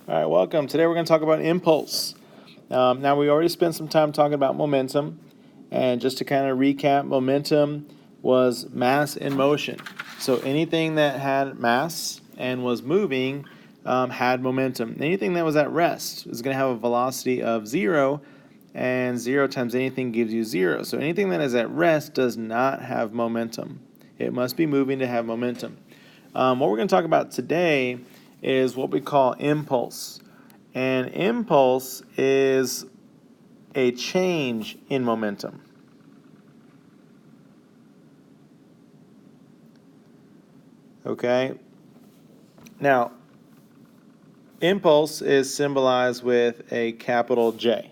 All right, welcome. Today we're going to talk about impulse. Now, we already spent some time talking about momentum. And just to kind of recap, momentum was mass in motion. So anything that had mass and was moving had momentum. Anything that was at rest is going to have a velocity of 0, and 0 times anything gives you 0. So anything that is at rest does not have momentum. It must be moving to have momentum. What we're going to talk about today is what we call impulse. And impulse is a change in momentum. Okay? Now, impulse is symbolized with a capital J.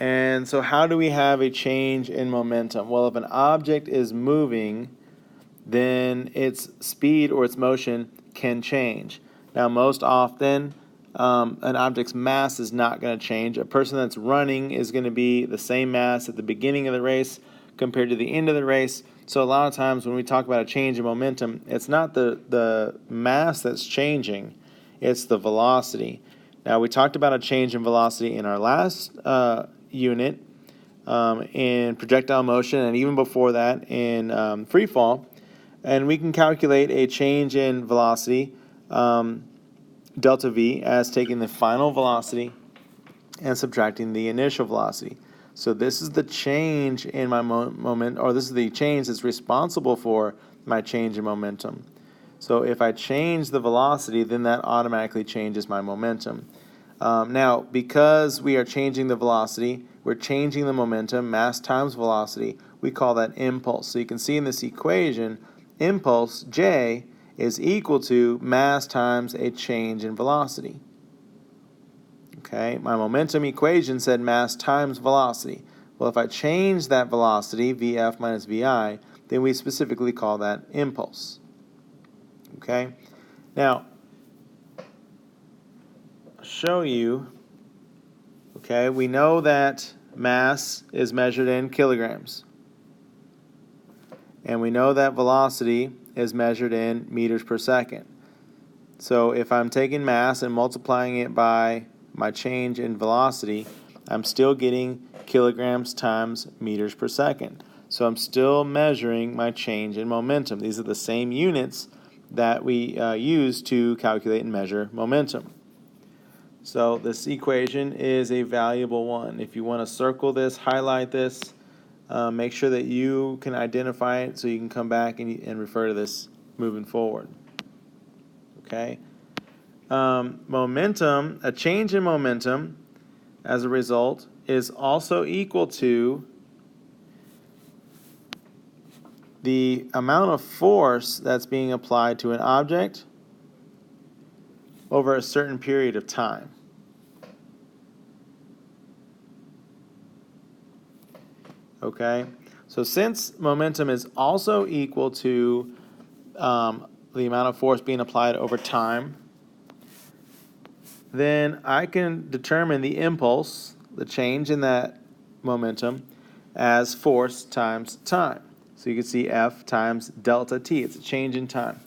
And so how do we have a change in momentum? Well, if an object is moving, then its speed or its motion can change. Now, most often, an object's mass is not going to change. A person that's running is going to be the same mass at the beginning of the race compared to the end of the race. So a lot of times when we talk about a change in momentum, it's not the mass that's changing, it's the velocity. Now, we talked about a change in velocity in our last unit in projectile motion, and even before that in free fall. And we can calculate a change in velocity, delta v, as taking the final velocity and subtracting the initial velocity. So this is the change in my moment, or this is the change that's responsible for my change in momentum. So if I change the velocity, then that automatically changes my momentum. Now, because we are changing the velocity, we're changing the momentum, mass times velocity, we call that impulse. So you can see in this equation, impulse, J, is equal to mass times a change in velocity. Okay, my momentum equation said mass times velocity. Well, if I change that velocity, Vf minus Vi, then we specifically call that impulse. Okay, now, I'll show you, okay, we know that mass is measured in kilograms. And we know that velocity is measured in meters per second. So if I'm taking mass and multiplying it by my change in velocity, I'm still getting kilograms times meters per second. So I'm still measuring my change in momentum. These are the same units that we use to calculate and measure momentum. So this equation is a valuable one. If you want to circle this, highlight this, make sure that you can identify it so you can come back and refer to this moving forward. Okay? Momentum, a change in momentum as a result is also equal to the amount of force that's being applied to an object over a certain period of time. Okay, so since momentum is also equal to the amount of force being applied over time, then I can determine the impulse, the change in that momentum, as force times time. So you can see F times delta T. It's a change in time.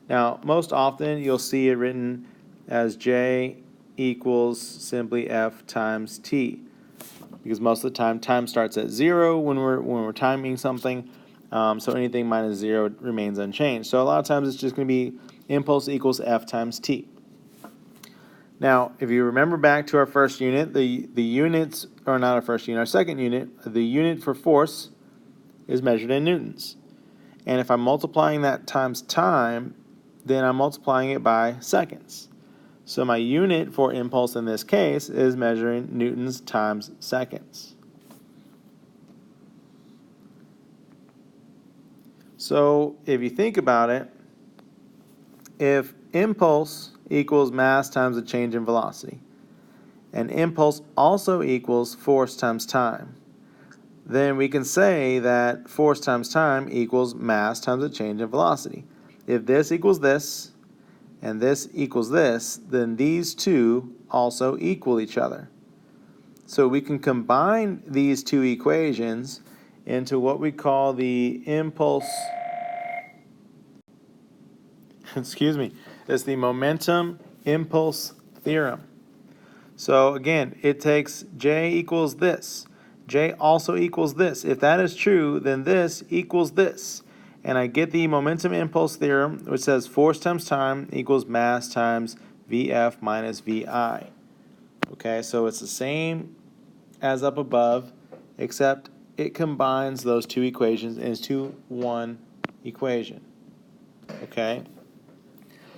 Now, most often you'll see it written as J equals simply F times T, because most of the time starts at 0 when we're timing something. So anything minus 0 remains unchanged. So a lot of times it's just going to be impulse equals F times T. Now, if you remember back to our first unit, the units, or not our first unit, our second unit, the unit for force is measured in newtons. And if I'm multiplying that times time, then I'm multiplying it by seconds. So my unit for impulse in this case is measuring newtons times seconds. So if you think about it, if impulse equals mass times a change in velocity, and impulse also equals force times time, then we can say that force times time equals mass times a change in velocity. If this equals this, and this equals this, then these two also equal each other. So we can combine these two equations into what we call the impulse, excuse me, it's the momentum impulse theorem. So again, it takes J equals this. J also equals this. If that is true, then this equals this. And I get the momentum impulse theorem, which says force times time equals mass times Vf minus Vi. Okay, so it's the same as up above, except it combines those two equations into one equation. Okay?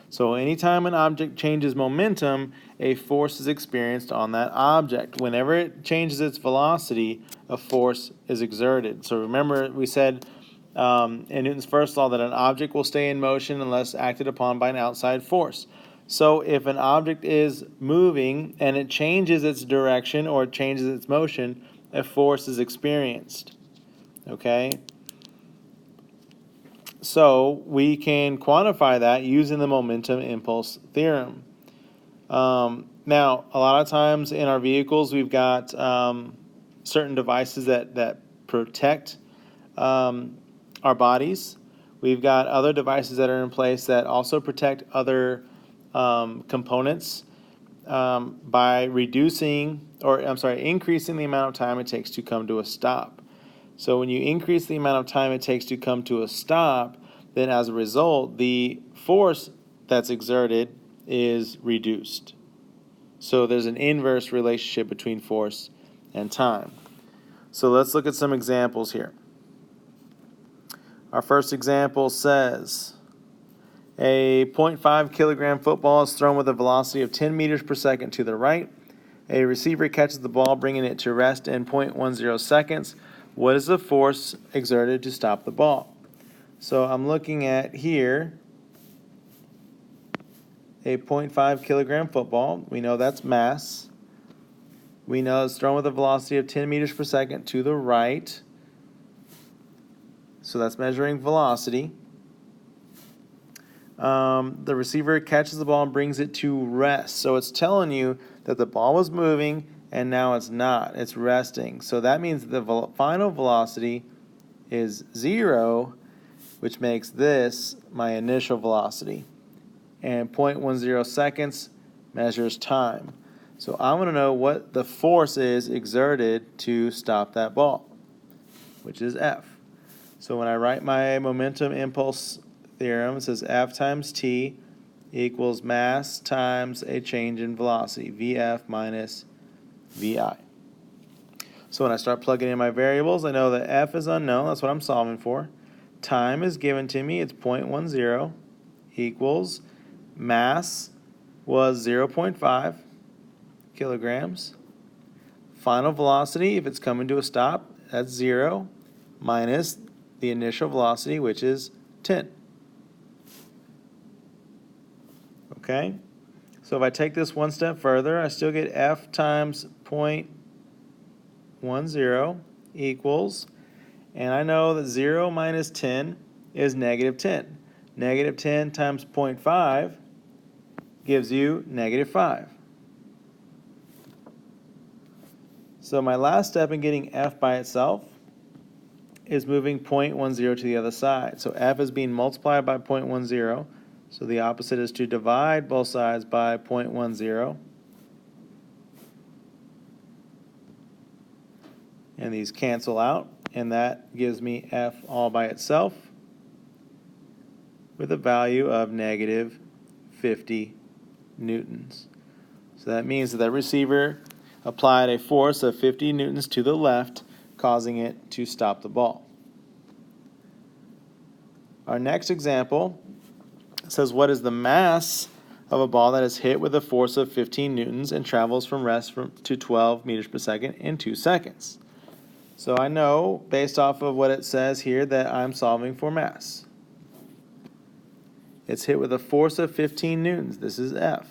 So anytime an object changes momentum, a force is experienced on that object. Whenever it changes its velocity, a force is exerted. So remember, we said in Newton's first law that an object will stay in motion unless acted upon by an outside force. So if an object is moving and it changes its direction or it changes its motion, a force is experienced. Okay? So we can quantify that using the momentum impulse theorem. Now, a lot of times in our vehicles, we've got certain devices that protect our bodies. We've got other devices that are in place that also protect other components by increasing the amount of time it takes to come to a stop. So when you increase the amount of time it takes to come to a stop, then as a result, the force that's exerted is reduced. So there's an inverse relationship between force and time. So let's look at some examples here. Our first example says a 0.5 kilogram football is thrown with a velocity of 10 meters per second to the right. A receiver catches the ball, bringing it to rest in 0.10 seconds. What is the force exerted to stop the ball? So I'm looking at here a 0.5 kilogram football. We know that's mass. We know it's thrown with a velocity of 10 meters per second to the right. So that's measuring velocity. The receiver catches the ball and brings it to rest. So it's telling you that the ball was moving and now it's not. It's resting. So that means the final velocity is 0, which makes this my initial velocity. And 0.10 seconds measures time. So I want to know what the force is exerted to stop that ball, which is F. So when I write my momentum impulse theorem, it says F times T equals mass times a change in velocity, Vf minus Vi. So when I start plugging in my variables, I know that F is unknown. That's what I'm solving for. Time is given to me. It's 0.10 equals mass was 0.5 kilograms. Final velocity, if it's coming to a stop, that's 0 minus the initial velocity, which is 10. Okay? So if I take this one step further, I still get F times 0.10 equals, and I know that 0 minus 10 is negative 10. Negative 10 times 0.5 gives you negative 5. So my last step in getting F by itself is moving 0.10 to the other side. So F is being multiplied by 0.10. So the opposite is to divide both sides by 0.10. And these cancel out, and that gives me F all by itself with a value of negative 50 newtons. So that means that the receiver applied a force of 50 newtons to the left, causing it to stop the ball. Our next example says what is the mass of a ball that is hit with a force of 15 newtons and travels from rest to 12 meters per second in 2 seconds. So I know, based off of what it says here, that I'm solving for mass. It's hit with a force of 15 newtons. This is F.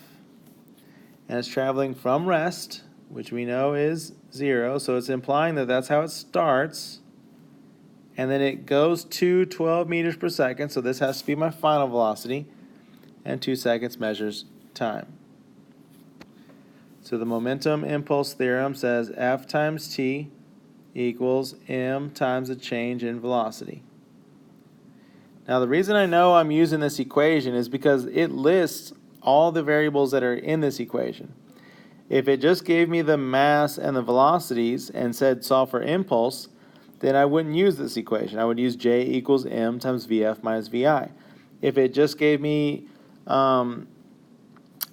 And it's traveling from rest, which we know is 0. So it's implying that that's how it starts. And then it goes to 12 meters per second. So this has to be my final velocity. And 2 seconds measures time. So the momentum impulse theorem says F times T equals m times the change in velocity. Now the reason I know I'm using this equation is because it lists all the variables that are in this equation. If it just gave me the mass and the velocities and said solve for impulse, then I wouldn't use this equation. I would use J equals m times Vf minus Vi. If it just gave me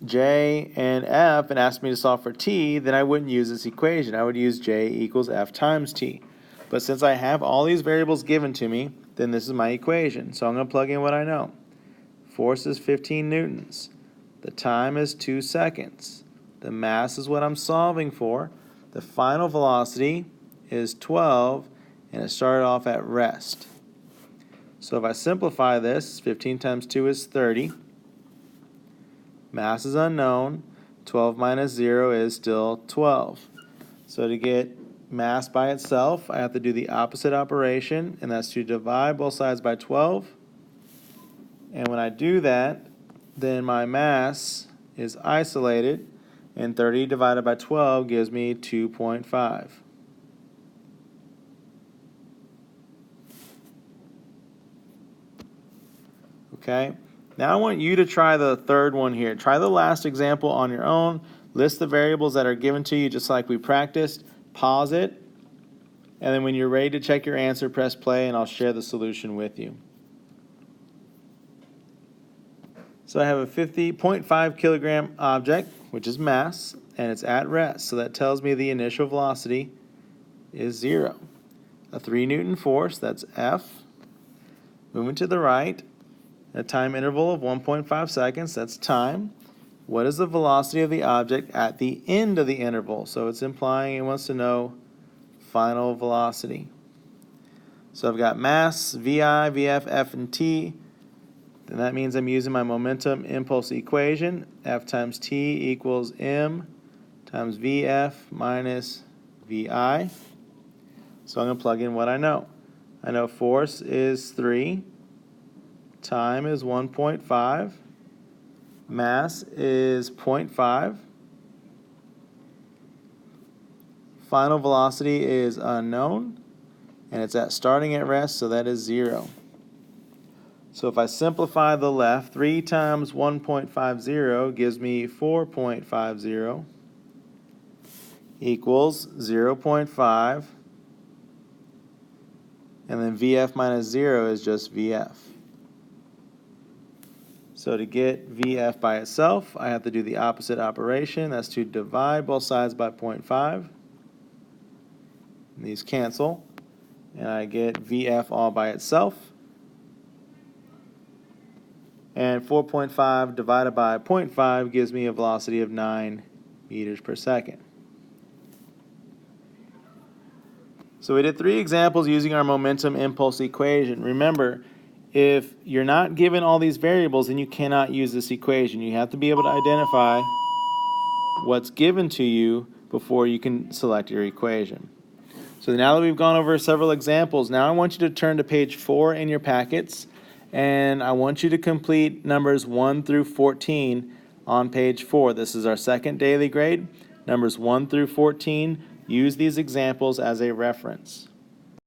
J and F and asked me to solve for T, then I wouldn't use this equation. I would use J equals F times T. But since I have all these variables given to me, then this is my equation. So I'm going to plug in what I know. Force is 15 newtons. The time is 2 seconds. The mass is what I'm solving for. The final velocity is 12, and it started off at rest. So if I simplify this, 15 times 2 is 30. Mass is unknown. 12 minus 0 is still 12. So to get mass by itself, I have to do the opposite operation, and that's to divide both sides by 12. And when I do that, then my mass is isolated, and 30 divided by 12 gives me 2.5. Okay, now I want you to try the third one here. Try the last example on your own. List the variables that are given to you just like we practiced. Pause it, and then when you're ready to check your answer, press play, and I'll share the solution with you. So I have a 50.5 kilogram object, which is mass, and it's at rest. So that tells me the initial velocity is 0. A 3 Newton force, that's F. Moving to the right, a time interval of 1.5 seconds, that's time. What is the velocity of the object at the end of the interval? So it's implying it wants to know final velocity. So I've got mass, VI, VF, F, and T. Then that means I'm using my momentum impulse equation. F times T equals m times VF minus VI. So I'm going to plug in what I know. I know force is 3. Time is 1.5. Mass is 0.5. Final velocity is unknown, and it's starting at rest, so that is 0. So if I simplify the left, 3 times 1.50 gives me 4.50 equals 0.5, and then VF minus 0 is just VF. So to get VF by itself, I have to do the opposite operation. That's to divide both sides by 0.5. These cancel, and I get VF all by itself. And 4.5 divided by 0.5 gives me a velocity of 9 meters per second. So we did 3 examples using our momentum impulse equation. Remember, if you're not given all these variables, then you cannot use this equation. You have to be able to identify what's given to you before you can select your equation. So now that we've gone over several examples, now I want you to turn to page 4 in your packets, and I want you to complete numbers 1 through 14 on page 4. This is our second daily grade. Numbers 1 through 14, use these examples as a reference.